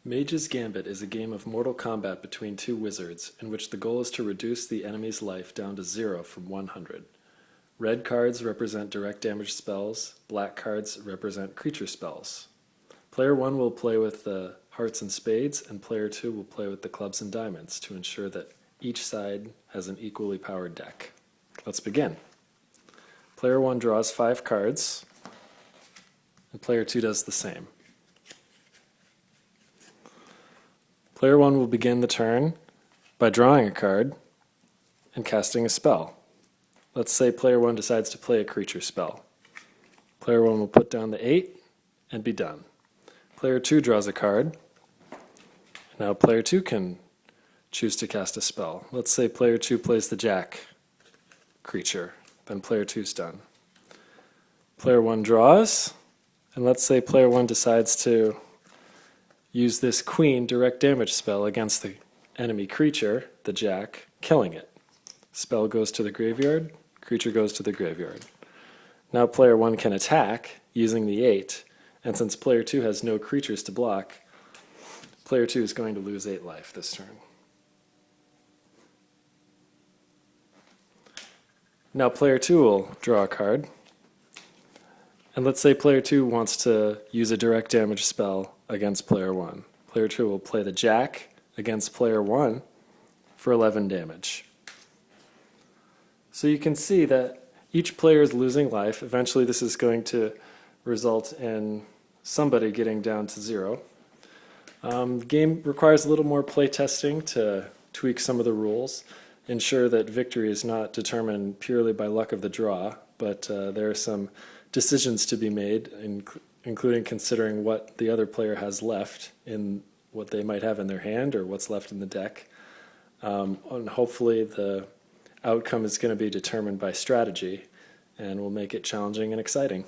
Mage's Gambit is a game of Mortal Kombat between two wizards, in which the goal is to reduce the enemy's life down to 0 from 100. Red cards represent direct damage spells, black cards represent creature spells. Player 1 will play with the hearts and spades, and player 2 will play with the clubs and diamonds to ensure that each side has an equally powered deck. Let's begin. Player 1 draws 5 cards, and player 2 does the same. Player 1 will begin the turn by drawing a card and casting a spell. Let's say player 1 decides to play a creature spell. Player 1 will put down the 8 and be done. Player 2 draws a card. Now player 2 can choose to cast a spell. Let's say player 2 plays the Jack creature. Then player 2 is done. Player 1 draws, and let's say player 1 decides to use this Queen direct damage spell against the enemy creature, the Jack, killing it. Spell goes to the graveyard, creature goes to the graveyard. Now player 1 can attack using the 8, and since player 2 has no creatures to block, player 2 is going to lose 8 life this turn. Now player 2 will draw a card, and let's say player 2 wants to use a direct damage spell against player 1. Player 2 will play the Jack against player 1 for 11 damage. So you can see that each player is losing life. Eventually this is going to result in somebody getting down to 0. The game requires a little more play testing to tweak some of the rules, ensure that victory is not determined purely by luck of the draw, but there are some decisions to be made, including considering what the other player has left in what they might have in their hand or what's left in the deck. And hopefully the outcome is going to be determined by strategy and will make it challenging and exciting.